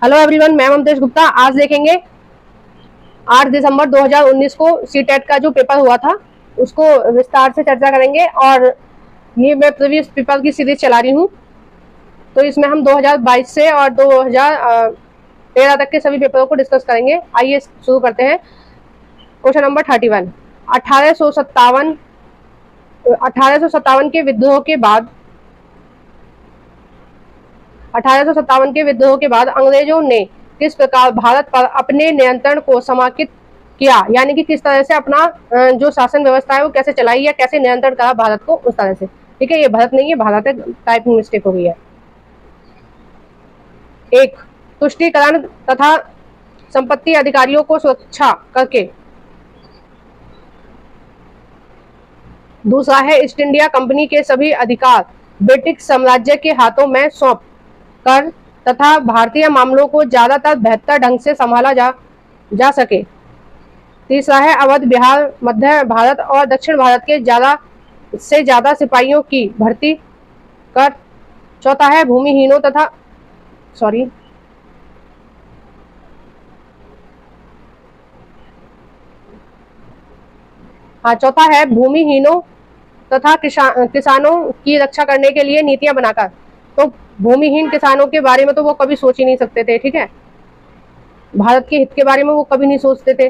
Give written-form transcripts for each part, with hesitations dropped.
Hello everyone, मैं ममतेश गुप्ता। आज देखेंगे 8 दिसंबर 2019 को सीटेट का जो पेपर हुआ था उसको विस्तार से चर्चा करेंगे। और ये मैं प्रीवियस पेपर की सीरीज चला रही हूँ, तो इसमें हम 2022 से और 2013 तक के सभी पेपरों को डिस्कस करेंगे। आइए शुरू करते हैं। Question number 31। 1857 के विद्रोह के बाद 1857 के विद्रोह के बाद अंग्रेजों ने किस प्रकार भारत पर अपने नियंत्रण को समाहित किया, यानी कि किस तरह से अपना जो शासन व्यवस्था है वो कैसे चलाई या कैसे नियंत्रण करा भारत को उस तरह से। ठीक है, ये भारत नहीं है, भारत है, टाइपिंग मिस्टेक हो गई है। एक, तुष्टीकरण तथा संपत्ति अधिकारियों को सुरक्षा करके। दूसरा है, ईस्ट इंडिया कंपनी के सभी अधिकार ब्रिटिश साम्राज्य के हाथों में सौंप कर तथा भारतीय मामलों को ज्यादातर बेहतर ढंग से संभाला जा सके। तीसरा है, अवध, बिहार, मध्य भारत और दक्षिण भारत के ज्यादा से ज्यादा सिपाहियों की भर्ती कर। चौथा है, भूमिहीनों तथा चौथा है, भूमिहीनों तथा किसानों की रक्षा करने के लिए नीतियां बनाकर। तो भूमिहीन किसानों के बारे में तो वो कभी सोच ही नहीं सकते थे। ठीक है, भारत के हित के बारे में वो कभी नहीं सोचते थे।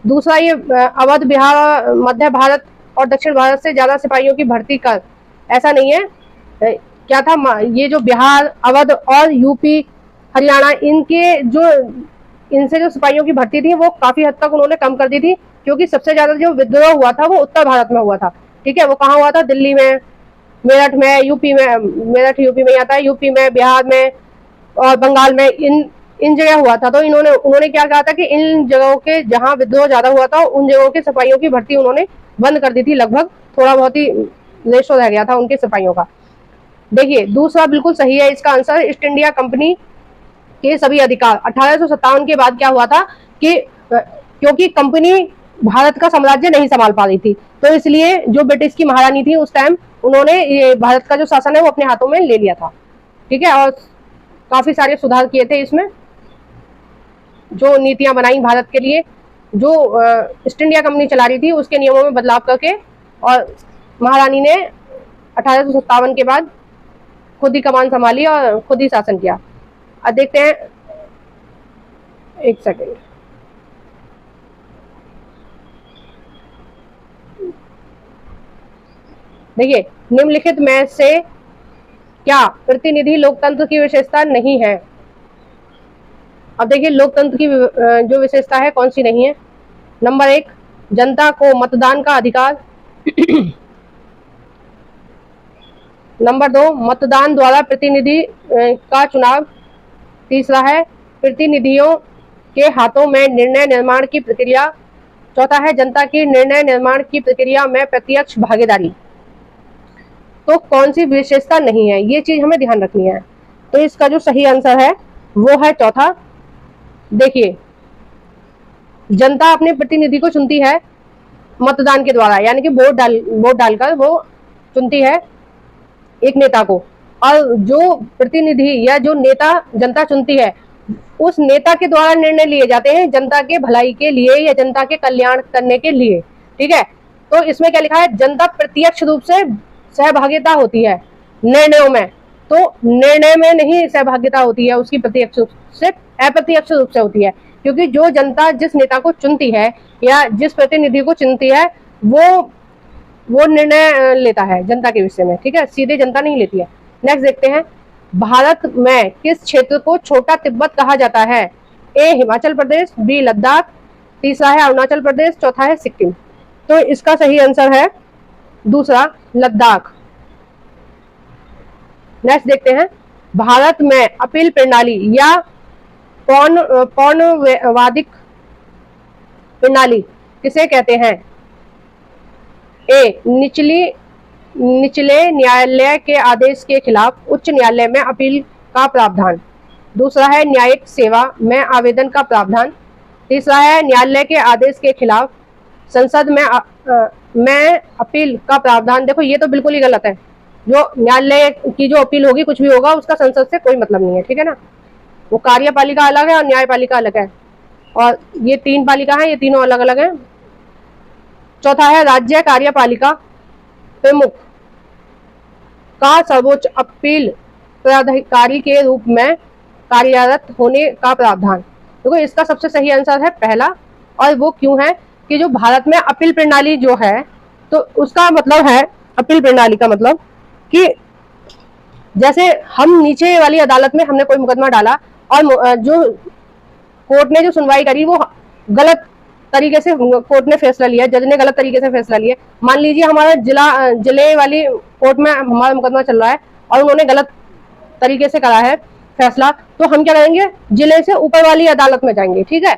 दूसरा, ये अवध, बिहार, मध्य भारत और दक्षिण भारत से ज्यादा सिपाहियों की भर्ती कर। ऐसा नहीं है, क्या था, ये जो बिहार, अवध और यूपी, हरियाणा, इनसे जो सिपाहियों की भर्ती थी वो काफी हद तक उन्होंने कम कर दी थी, क्योंकि सबसे ज्यादा जो विद्रोह हुआ था वो उत्तर भारत में हुआ था। ठीक है, वो कहाँ हुआ था? दिल्ली में, मेरठ में, यूपी में, मेरठ यूपी में आता है, यूपी में, बिहार में और बंगाल में, इन जगह हुआ था। तो उन्होंने क्या कहा था कि इन जगहों के जहां विद्रोह ज्यादा हुआ था उन जगहों के सिपाहियों की भर्ती उन्होंने बंद कर दी थी। लगभग थोड़ा बहुत ही रेशो रह गया था उनके सिपाहियों का। देखिए, दूसरा बिल्कुल सही है इसका आंसर। ईस्ट इंडिया कंपनी के सभी अधिकार 1857 के बाद क्या हुआ था कि क्योंकि कंपनी भारत का साम्राज्य नहीं संभाल पा रही थी, तो इसलिए जो ब्रिटिश की महारानी थी उस टाइम, उन्होंने ये भारत का जो शासन है वो अपने हाथों में ले लिया था। ठीक है, और काफी सारे सुधार किए थे इसमें, जो नीतियां बनाई भारत के लिए, जो ईस्ट इंडिया कंपनी चला रही थी उसके नियमों में बदलाव करके, और महारानी ने 1857 के बाद खुद ही कमान संभाली और खुद ही शासन किया। अब देखते हैं, एक सेकेंड, देखिए, निम्नलिखित में से क्या प्रतिनिधि लोकतंत्र की विशेषता नहीं है? अब देखिए, लोकतंत्र की जो विशेषता है कौन सी नहीं है। नंबर 1, जनता को मतदान का अधिकार। नंबर 2, मतदान द्वारा प्रतिनिधि का चुनाव। तीसरा है, प्रतिनिधियों के हाथों में निर्णय निर्माण की प्रक्रिया। चौथा है, जनता की निर्णय निर्माण की प्रक्रिया में प्रत्यक्ष भागीदारी। तो कौन सी विशेषता नहीं है, ये चीज हमें ध्यान रखनी है। तो इसका जो सही आंसर है वो है चौथा। देखिए, जनता अपने प्रतिनिधि को चुनती है मतदान के द्वारा, यानी कि वोट डालकर वो चुनती है एक नेता को, और जो प्रतिनिधि या जो नेता जनता चुनती है उस नेता के द्वारा निर्णय लिए जाते हैं जनता के भलाई के लिए या जनता के कल्याण करने के लिए। ठीक है, तो इसमें क्या लिखा है? जनता प्रत्यक्ष रूप से सहभागिता होती है निर्णयों में, तो निर्णय में नहीं सहभागिता होती है उसकी, प्रत्यक्ष रूप से, अप्रत्यक्ष रूप से होती है। क्योंकि जो जनता जिस नेता को चुनती है या जिस प्रतिनिधि को चुनती है वो निर्णय लेता है जनता के विषय में। ठीक है, सीधे जनता नहीं लेती है। नेक्स्ट देखते हैं, भारत में किस क्षेत्र को छोटा तिब्बत कहा जाता है? ए, हिमाचल प्रदेश, बी, लद्दाख, तीसरा है अरुणाचल प्रदेश, चौथा है सिक्किम। तो इसका सही आंसर है दूसरा, लद्दाख। नेक्स्ट देखते हैं, भारत में अपील प्रणाली या पौनवादिक प्रणाली किसे कहते हैं? ए, निचले न्यायालय के आदेश के खिलाफ उच्च न्यायालय में अपील का प्रावधान। दूसरा है, न्यायिक सेवा में आवेदन का प्रावधान। तीसरा है, न्यायालय के आदेश के खिलाफ संसद में अपील का प्रावधान। देखो, ये तो बिल्कुल ही गलत है। जो न्यायालय की जो अपील होगी, कुछ भी होगा, उसका संसद से कोई मतलब नहीं है। ठीक है ना। वो कार्यपालिका अलग है और न्यायपालिका अलग है, और ये 3 पालिका है, ये तीनों अलग अलग है। चौथा है राज्य कार्यपालिका प्रमुख का सर्वोच्च अपील प्राधिकारी के रूप में कार्यरत होने का प्रावधान। देखो इसका सबसे सही आंसर है पहला, और वो क्यों है कि जो भारत में अपील प्रणाली जो है, तो उसका मतलब है, अपील प्रणाली का मतलब कि जैसे हम नीचे वाली अदालत में हमने कोई मुकदमा डाला और जो कोर्ट ने जो सुनवाई करी वो गलत तरीके से कोर्ट ने फैसला लिया, जज ने गलत तरीके से फैसला लिया। मान लीजिए हमारा जिले वाली कोर्ट में हमारा मुकदमा चल रहा है और उन्होंने गलत तरीके से करा है फैसला, तो हम क्या करेंगे, जिले से ऊपर वाली अदालत में जाएंगे। ठीक है,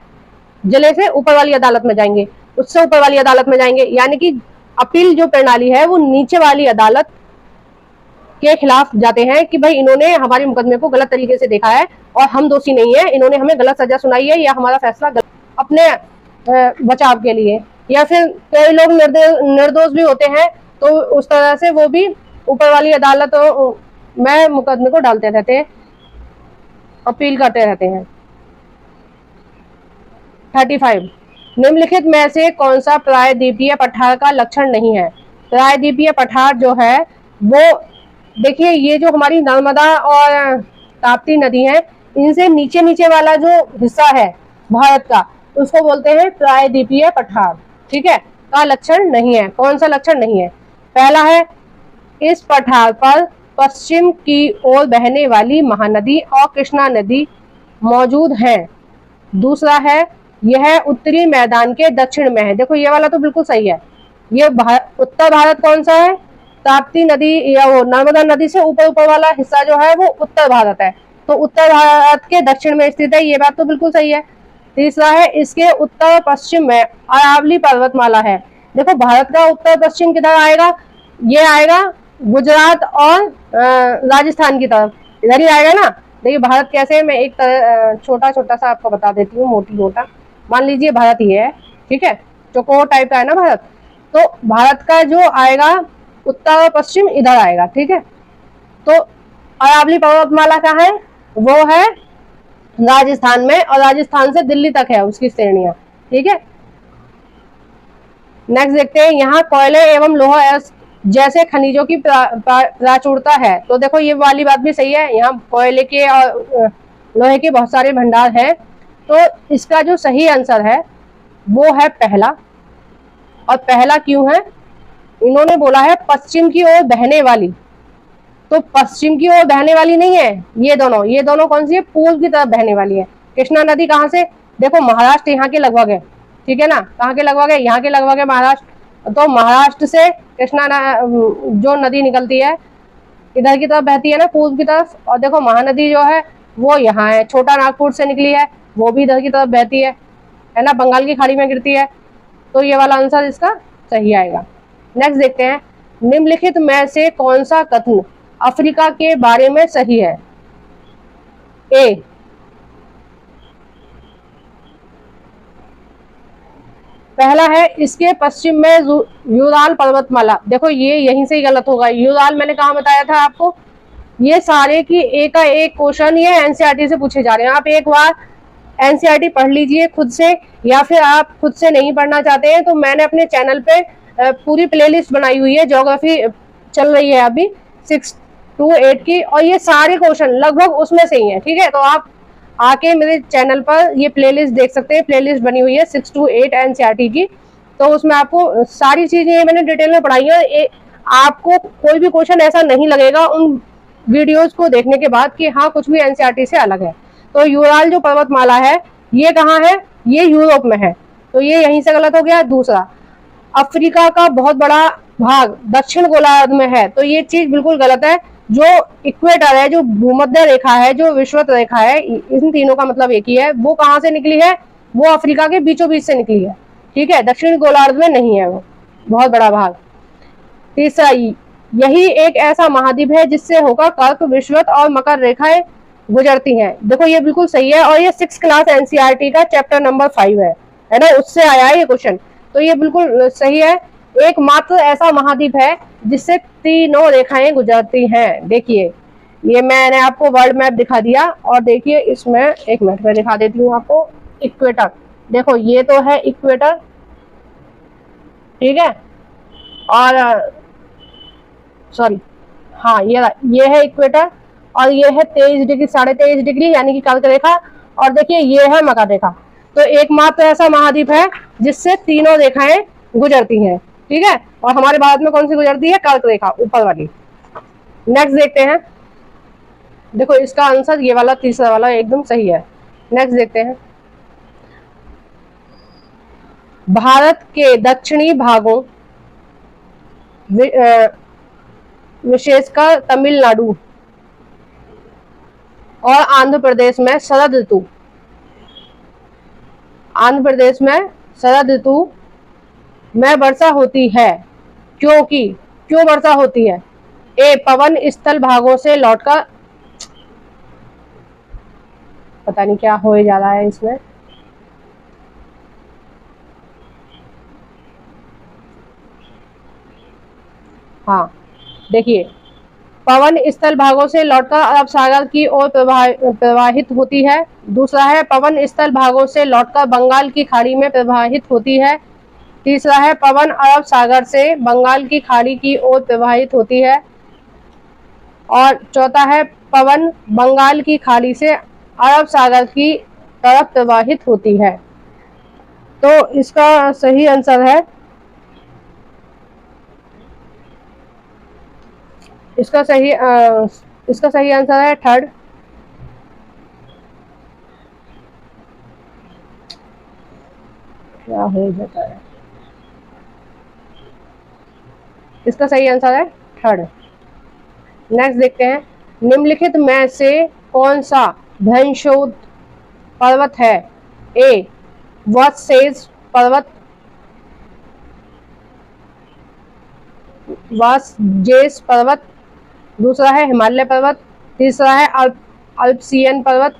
जिले से ऊपर वाली अदालत में जाएंगे, उससे ऊपर वाली अदालत में जाएंगे, यानी कि अपील जो प्रणाली है वो नीचे वाली अदालत के खिलाफ जाते हैं कि भाई इन्होंने हमारे मुकदमे को गलत तरीके से देखा है और हम दोषी नहीं है, इन्होंने हमें गलत सजा सुनाई है या हमारा फैसला अपने बचाव के लिए, या फिर कई लोग निर्दोष भी होते हैं, तो उस तरह से वो भी ऊपर वाली अदालत में मुकदमे को डालते रहते हैं, अपील करते रहते हैं। 35 निम्नलिखित में से कौन सा प्रायद्वीपीय पठार का लक्षण नहीं है। प्रायद्वीपीय पठार जो है वो देखिए, ये जो हमारी नर्मदा और ताप्ती नदी है, इनसे नीचे नीचे वाला जो हिस्सा है भारत का, उसको बोलते हैं प्रायद्वीपीय पठार। ठीक है, का लक्षण नहीं है। कौन सा लक्षण नहीं है? पहला है, इस पठार पर पश्चिम की ओर बहने वाली महानदी और कृष्णा नदी मौजूद है। दूसरा है, यह उत्तरी मैदान के दक्षिण में है। देखो ये वाला तो बिल्कुल सही है। ये उत्तर भारत कौन सा है? ताप्ती नदी या वो नर्मदा नदी से ऊपर ऊपर वाला हिस्सा जो है वो उत्तर भारत है, तो उत्तर भारत के दक्षिण में स्थित है। ये बात तो बिल्कुल सही है। तीसरा है, इसके उत्तर पश्चिम में अरावली पर्वतमाला है। देखो भारत का उत्तर पश्चिम किधर आएगा? ये आएगा गुजरात और राजस्थान की तरफ, इधर ही आएगा ना। देखिए भारत कैसे, मैं एक छोटा छोटा सा आपको बता देती हूँ, मोटा। मान लीजिए भारत ये है, ठीक है, चौकोर टाइप का है ना भारत, तो भारत का जो आएगा उत्तर और पश्चिम इधर आएगा। ठीक है, तो अरावली पर्वतमाला का है, वो है राजस्थान में, और राजस्थान से दिल्ली तक है उसकी श्रेणियां। ठीक है, नेक्स्ट देखते हैं, यहाँ कोयले एवं लोहा जैसे खनिजों की प्राचुरता है। तो देखो ये वाली बात भी सही है, यहाँ कोयले के और लोहे के बहुत सारे भंडार हैं। तो इसका जो सही आंसर है वो है पहला। और पहला क्यों है? इन्होंने बोला है पश्चिम की ओर बहने वाली, तो पश्चिम की ओर बहने वाली नहीं है ये दोनों कौन सी है? पूर्व की तरफ बहने वाली है। कृष्णा नदी कहाँ से? देखो महाराष्ट्र यहाँ के लगभग है, ठीक है ना, कहाँ के लगभग है? यहाँ के लगभग है महाराष्ट्र। तो महाराष्ट्र से कृष्णा जो नदी निकलती है इधर की तरफ बहती है ना, पूर्व की तरफ। और देखो महानदी जो है वो यहाँ है, छोटा नागपुर से निकली है, वो भी इधर की तरफ बहती है ना, बंगाल की खाड़ी में गिरती है। तो ये वाला आंसर इसका सही आएगा। नेक्स्ट देखते हैं, निम्नलिखित में से कौन सा कथन अफ्रीका के बारे में सही है? ए, पहला है, इसके पश्चिम में यूराल पर्वतमाला। देखो ये यहीं से ही गलत होगा। यूराल मैंने कहा बताया था आपको। ये सारे की एक का एक क्वेश्चन ये एनसीईआरटी से पूछे जा रहे हैं। आप एक बार एनसीईआरटी पढ़ लीजिए खुद से, या फिर आप खुद से नहीं पढ़ना चाहते हैं तो मैंने अपने चैनल पे पूरी प्लेलिस्ट बनाई हुई है, ज्योग्राफी चल रही है अभी 6 to 8 की, और ये सारे क्वेश्चन लगभग उसमें से ही है। ठीक है, तो आप आके मेरे चैनल पर ये प्लेलिस्ट देख सकते हैं। प्लेलिस्ट बनी हुई है 6 to 8 एनसीईआरटी की, तो उसमें आपको सारी चीजें मैंने डिटेल में पढ़ाई है। आपको कोई भी क्वेश्चन ऐसा नहीं लगेगा उन वीडियोज को देखने के बाद कि हाँ कुछ भी एनसीईआरटी से अलग है। तो यूराल जो पर्वतमाला है ये कहाँ है? ये यूरोप में है, तो ये यहीं से गलत हो गया। दूसरा, अफ्रीका का बहुत बड़ा भाग दक्षिण गोलार्ध में है, तो ये चीज बिल्कुल गलत है। जो इक्वेटर है, जो भूमध्य रेखा है, जो विषुवत रेखा है, इन तीनों का मतलब एक ही है। वो कहाँ से निकली है? वो अफ्रीका के बीचों बीच से निकली है। ठीक है, दक्षिण गोलार्ध में नहीं है वो बहुत बड़ा भाग। तीसरा, यही एक ऐसा महाद्वीप है जिससे होकर कर्क, विषुवत और मकर रेखाएं गुजरती हैं। देखो ये बिल्कुल सही है, और ये 6th क्लास एनसीईआरटी का चैप्टर नंबर 5 है ना, उससे आया है ये क्वेश्चन, तो ये बिल्कुल सही है। एकमात्र ऐसा महाद्वीप है जिससे तीनों रेखाएं गुजरती हैं। देखिए ये मैंने आपको वर्ल्ड मैप दिखा दिया। और देखिए इसमें, एक मिनट में दिखा देती हूँ आपको। इक्वेटर, देखो ये तो है इक्वेटर, ठीक है, और सॉरी, हाँ ये है इक्वेटर, और ये है 23 डिग्री 23.5 डिग्री यानी कि कर्क रेखा, और देखिए ये है मकर रेखा। तो एकमात्र ऐसा महाद्वीप है जिससे तीनों रेखाएं गुजरती हैं, ठीक है। और हमारे भारत में कौन सी गुजरती है? कर्क रेखा, ऊपर वाली। नेक्स्ट देखते हैं। देखो इसका आंसर ये वाला, तीसरा वाला एकदम सही है। नेक्स्ट देखते हैं। भारत के दक्षिणी भागों, विशेषकर तमिलनाडु और आंध्र प्रदेश में शरद ऋतु, आंध्र प्रदेश में शरद ऋतु में वर्षा होती है। क्यों वर्षा होती है? ए, पवन स्थल भागों से लौटकर, पता नहीं क्या हो जा रहा है इसमें। हाँ देखिए, पवन स्थल भागों से लौटकर अरब सागर की ओर प्रवाहित होती है। दूसरा है पवन स्थल भागों से लौटकर बंगाल की खाड़ी में प्रवाहित होती है। तीसरा है पवन अरब सागर से बंगाल की खाड़ी की ओर प्रवाहित होती है। और चौथा है पवन बंगाल की खाड़ी से अरब सागर की तरफ प्रवाहित होती है। तो इसका सही आंसर है, इसका सही आंसर है थर्ड। क्या हो जाता है? इसका सही आंसर है थर्ड। नेक्स्ट देखते हैं। निम्नलिखित में से कौन सा धनशोध पर्वत है? ए, वत्सेज पर्वत, वासजेस पर्वत। दूसरा है हिमालय पर्वत। तीसरा है अल्पसियन पर्वत।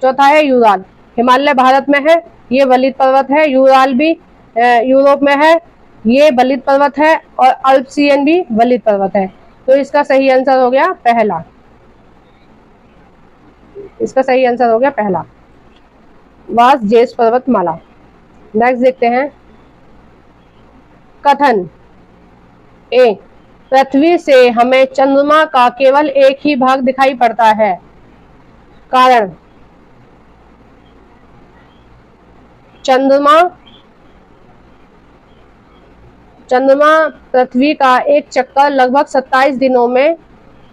चौथा है यूराल। हिमालय भारत में है, ये वलित पर्वत है। यूराल भी यूरोप में है, ये वलित पर्वत है। और अल्पसियन भी वलित पर्वत है। तो इसका सही आंसर हो गया पहला। इसका सही आंसर हो गया पहला, वासजेस पर्वतमाला। नेक्स्ट देखते हैं। कथन ए, पृथ्वी से हमें चंद्रमा का केवल एक ही भाग दिखाई पड़ता है। कारण, चंद्रमा पृथ्वी का एक चक्कर लगभग 27 दिनों में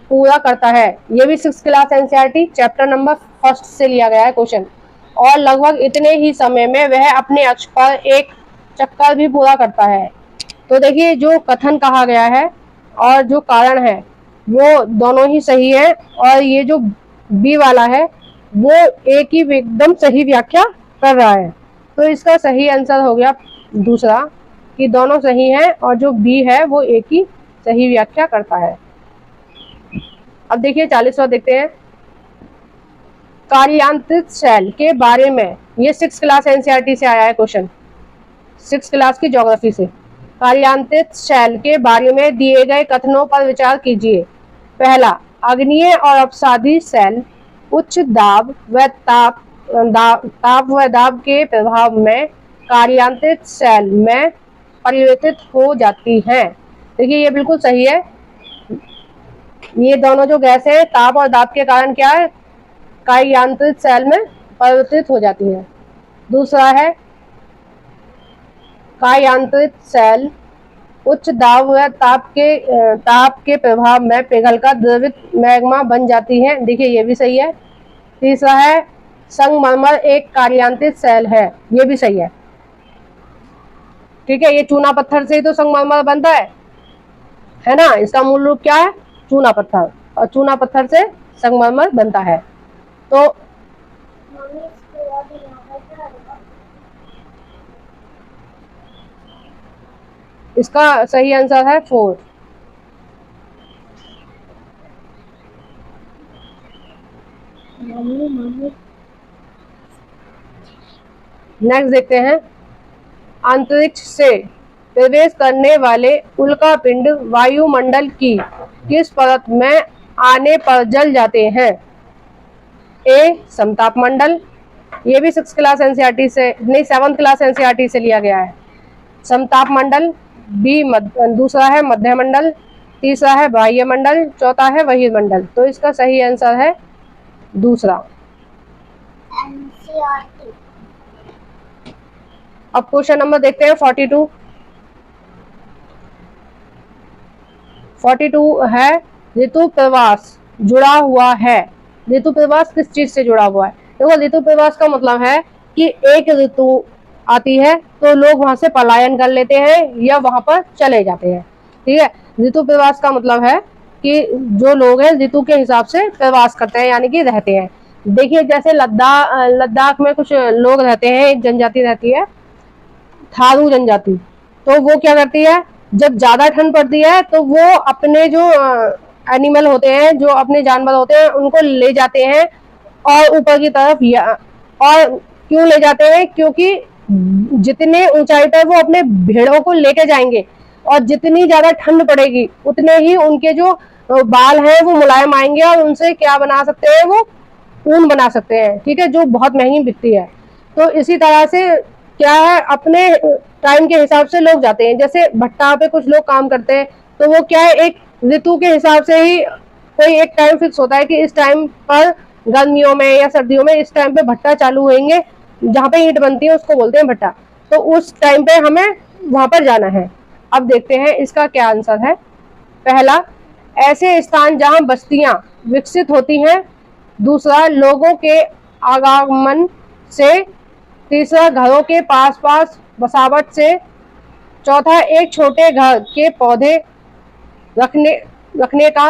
पूरा करता है। ये भी 6th class NCERT chapter number 1 से लिया गया है क्वेश्चन। और लगभग इतने ही समय में वह अपने अक्ष पर एक चक्कर भी पूरा करता है। तो देखिए, जो कथन कहा गया है और जो कारण है वो दोनों ही सही है। और ये जो बी वाला है वो एक ही एकदम सही व्याख्या कर रहा है। तो इसका सही आंसर हो गया दूसरा, कि दोनों सही हैं और जो बी है वो एक ही सही व्याख्या करता है। अब देखिए 40वां देखते हैं। कार्यांतरित सेल के बारे में, ये 6th क्लास एनसीईआरटी से आया है क्वेश्चन, 6th क्लास की ज्योग्राफी से। कार्यांतरित सेल के बारे में दिए गए कथनों पर विचार कीजिए। पहला, अग्नीय और अपसादी सेल उच्च दाब व ताप व दाब के प्रभाव में कार्यांतरित सेल में परिवर्तित हो जाती हैं। देखिए ये बिल्कुल सही है। ये दोनों जो गैस है ताप और दाब के कारण क्या है, कार्यांतरित सेल में परिवर्तित हो जाती है। दूसरा है, कार्यांतरित सेल उच्च दाब व ताप के प्रभाव में पिघलकर द्रवित मैग्मा बन जाती हैं। देखिए ये भी सही है। तीसरा है, संगमरमर एक कार्यांतरित सेल है, ये भी सही है। ठीक है, ये चूना पत्थर से ही तो संगमरमर बनता है ना। इसका मूल रूप क्या है? चूना पत्थर, और चूना पत्थर से संगमरमर बनता है। तो इसका सही आंसर है 4। नेक्स्ट देखते हैं। अंतरिक्ष से प्रवेश करने वाले उल्कापिंड वायुमंडल की किस परत में आने पर जल जाते हैं। ए समताप मंडल, ये भी 6th क्लास एनसीईआरटी से नहीं 7th क्लास एनसीईआरटी से लिया गया है। समताप मंडल। बी दूसरा है मध्य मंडल, तीसरा है बाह्य मंडल, चौथा है बहिर्मंडल। तो इसका सही आंसर है दूसरा। अब क्वेश्चन नंबर देखते हैं 42। 42 है ऋतु प्रवास जुड़ा हुआ है। ऋतु प्रवास किस चीज से जुड़ा हुआ है? देखो ऋतु प्रवास का मतलब है कि एक ऋतु आती है तो लोग वहां से पलायन कर लेते हैं या वहां पर चले जाते हैं। ठीक है, ऋतु प्रवास का मतलब है कि जो लोग हैं ऋतु के हिसाब से प्रवास करते हैं, यानी कि रहते हैं। देखिए जैसे लद्दाख में कुछ लोग रहते हैं, एक जनजाति रहती है थारू जनजाति। तो वो क्या करती है, जब ज्यादा ठंड पड़ती है तो वो अपने जो एनिमल होते हैं, जो अपने जानवर होते हैं, उनको ले जाते हैं और ऊपर की तरफ और क्यों ले जाते हैं? क्योंकि जितने ऊंचाई पर वो अपने भेड़ों को लेके जाएंगे और जितनी ज्यादा ठंड पड़ेगी उतने ही उनके जो बाल हैं वो मुलायम आएंगे और उनसे क्या बना सकते हैं, वो ऊन बना सकते हैं। ठीक है, जो बहुत महंगी बिकती है। तो इसी तरह से क्या है, अपने टाइम के हिसाब से लोग जाते हैं। जैसे भट्टा पे कुछ लोग काम करते हैं तो वो क्या है, एक ऋतु के हिसाब से ही कोई एक टाइम फिक्स होता है कि इस टाइम पर गर्मियों में या सर्दियों में इस टाइम पे भट्टा चालू होंगे, जहाँ पे ईंट बनती है उसको बोलते हैं भट्टा। तो उस टाइम पे हमें वहां पर जाना है। अब देखते हैं इसका क्या आंसर है। पहला, ऐसे स्थान जहां बस्तियां विकसित होती हैं। दूसरा, लोगों के आगमन से। तीसरा, घरों के पास पास बसावट से। चौथा, एक छोटे घर के पौधे रखने का।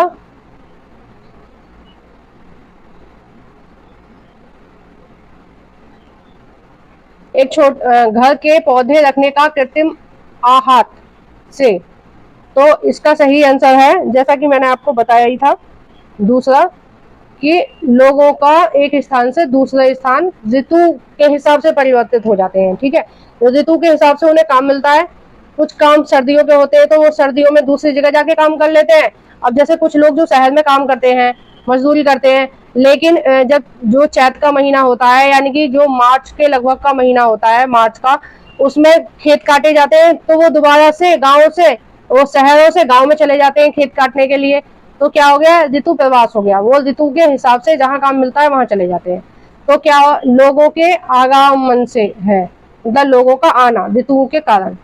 घर के पौधे रखने का कृत्रिम आहत से। तो इसका सही आंसर है, जैसा कि मैंने आपको बताया ही था, दूसरा, कि लोगों का एक स्थान से दूसरे स्थान ऋतु के हिसाब से परिवर्तित हो जाते हैं। ठीक है, तो ऋतु के हिसाब से उन्हें काम मिलता है। कुछ काम सर्दियों के होते हैं तो वो सर्दियों में दूसरी जगह जाके काम कर लेते हैं। अब जैसे कुछ लोग जो शहर में काम करते हैं, मजदूरी करते हैं, लेकिन जब जो चैत का महीना होता है, यानी कि जो मार्च के लगभग का महीना होता है, मार्च का, उसमें खेत काटे जाते हैं तो वो दोबारा से गाँव से, वो शहरों से गाँव में चले जाते हैं खेत काटने के लिए। तो क्या हो गया, ऋतु प्रवास हो गया। वो ऋतु के हिसाब से जहाँ काम मिलता है वहां चले जाते हैं। तो क्या लोगों के आगमन से है, मतलब लोगों का आना ऋतुओं के कारण।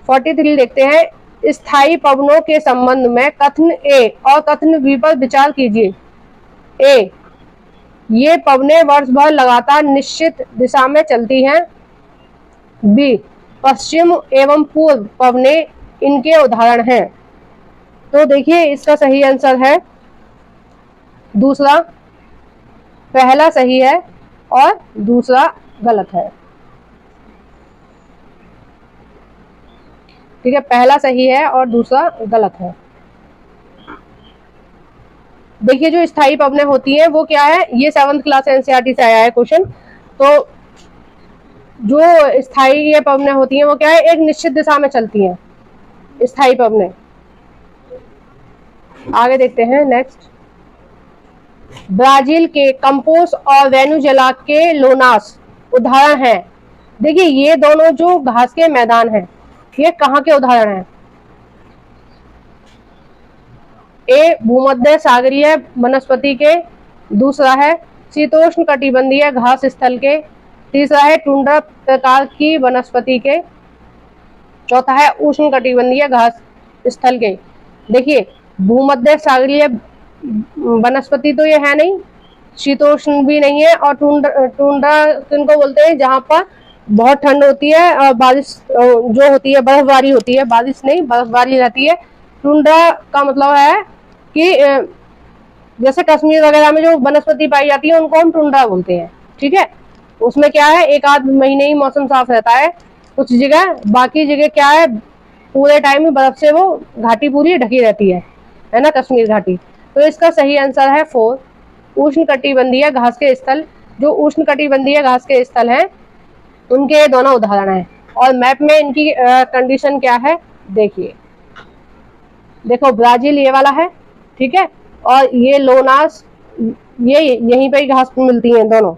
43 देखते हैं, स्थायी पवनों के संबंध में कथन ए और कथन बी पर विचार कीजिए। ए, ये पवनें वर्ष भर लगातार निश्चित दिशा में चलती हैं। बी, पश्चिम एवं पूर्व पवनें इनके उदाहरण हैं। तो देखिए इसका सही आंसर है दूसरा। पहला सही है और दूसरा गलत है। ठीक है, पहला सही है और दूसरा गलत है। देखिए जो स्थायी पवनें होती हैं वो क्या है, ये 7th क्लास एनसीईआरटी से आया है क्वेश्चन। तो जो स्थायी पवनें होती हैं वो क्या है, एक निश्चित दिशा में चलती हैं स्थायी पवनें। आगे देखते हैं नेक्स्ट। ब्राजील के कंपोस और वेनेजुएला के लोनास उदाहरण हैं। देखिए ये दोनों जो घास के मैदान हैं, ये कहाँ के उदाहरण हैं? ए, भूमध्य सागरीय वनस्पति के। दूसरा है शीतोष्ण कटिबंधीय घास स्थल के। तीसरा है टुंड्रा प्रकार की वनस्पति के। चौथा है उष्ण कटिबंधीय घास स्थल के। देखिए भूमध्य सागरीय वनस्पति तो ये है नहीं, शीतोष्ण भी नहीं है, और टुंड्रा किनको बोलते हैं, जहाँ पर बहुत ठंड होती है और बारिश जो होती है, बर्फबारी होती है, बारिश नहीं बर्फबारी रहती है। टुंड्रा का मतलब है कि जैसे कश्मीर वगैरह में जो वनस्पति पाई जाती है उनको हम टुंड्रा बोलते हैं। ठीक है, उसमें क्या है, एक आध महीने ही मौसम साफ रहता है कुछ जगह, बाकी जगह क्या है, पूरे टाइम ही बर्फ से वो घाटी पूरी ढकी रहती है ना, कश्मीर घाटी। तो इसका सही आंसर है 4, उष्ण कटिबंधीय घास के स्थल। जो उष्ण कटिबंधीय घास के स्थल हैं उनके दोनों उदाहरण हैं। और मैप में इनकी कंडीशन क्या है देखिए। देखो ब्राजील ये वाला है, ठीक है, और ये लोनास, ये यहीं पे ही घास मिलती है दोनों,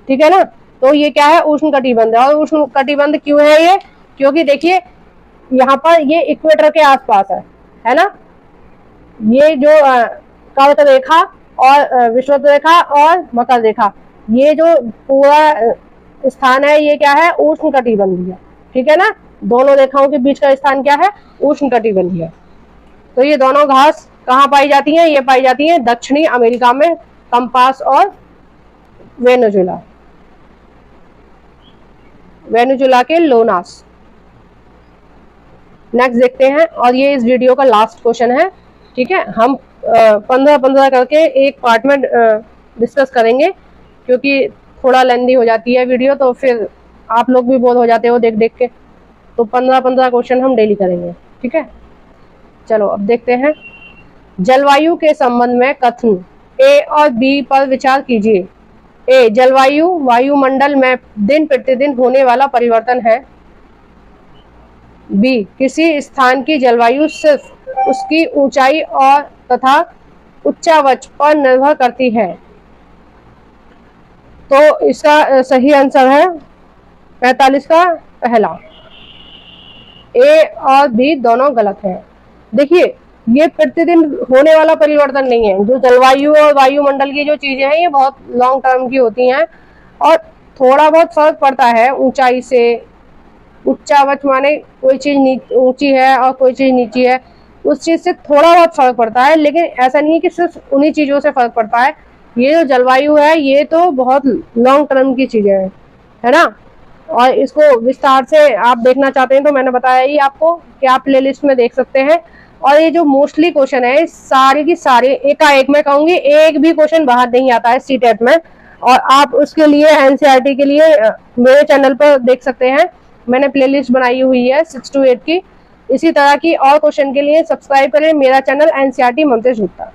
ठीक है ना। तो ये क्या है, उष्ण कटिबंध है। और उष्ण कटिबंध क्यों है ये, क्योंकि देखिए यहाँ पर ये इक्वेटर के आसपास है ना। ये जो कर्क रेखा और विषुवत रेखा और मकर रेखा, ये जो पूरा स्थान है ये क्या है, उष्ण कटिबंधीय, ठीक है ना। दोनों रेखाओं के बीच का स्थान क्या है, उष्ण कटिबंधीय। तो ये दोनों घास कहाँ पाई जाती हैं, ये पाई जाती हैं दक्षिणी अमेरिका में, कंपास और वेनेजुला के लोनास। नेक्स्ट देखते हैं, और ये इस वीडियो का लास्ट क्वेश्चन है, ठीक है। हम 15-15 करके एक पार्ट में डिस्कस करेंगे, क्योंकि थोड़ा लेंदी हो जाती है वीडियो, तो फिर आप लोग भी बोर हो जाते हो देख देख के। तो 15-15 क्वेश्चन हम डेली करेंगे, ठीक है। चलो अब देखते हैं, जलवायु के संबंध में कथन ए और बी पर विचार कीजिए। ए, जलवायु वायुमंडल में दिन प्रतिदिन होने वाला परिवर्तन है। बी, किसी स्थान की जलवायु सिर्फ उसकी ऊंचाई और तथा उच्चावच पर निर्भर करती है। तो इसका सही आंसर है 45 का पहला। ए और बी दोनों गलत है। देखिए ये प्रतिदिन होने वाला परिवर्तन नहीं है। जो जलवायु और वायुमंडल की जो चीजें हैं ये बहुत लॉन्ग टर्म की होती हैं, और थोड़ा बहुत फर्क पड़ता है ऊंचाई से। उच्चावच माने कोई चीज ऊंची है और कोई चीज नीची है, उस चीज से थोड़ा बहुत फर्क पड़ता है, लेकिन ऐसा नहीं है कि सिर्फ उन्हीं चीजों से फर्क पड़ता है। ये जो जलवायु है ये तो बहुत लॉन्ग टर्म की चीजें हैं, है ना। और इसको विस्तार से आप देखना चाहते हैं तो मैंने बताया ही आपको कि आप प्लेलिस्ट में देख सकते हैं। और ये जो मोस्टली क्वेश्चन है सारे की सारे एकाएक मैं कहूंगी, एक भी क्वेश्चन बाहर नहीं आता है सीटेट में। और आप उसके लिए एनसीईआरटी के लिए मेरे चैनल पर देख सकते हैं, मैंने प्लेलिस्ट बनाई हुई है 6 to 8 की। इसी तरह की और क्वेश्चन के लिए सब्सक्राइब करें मेरा चैनल एनसीईआरटी मंत्रेश गुप्ता।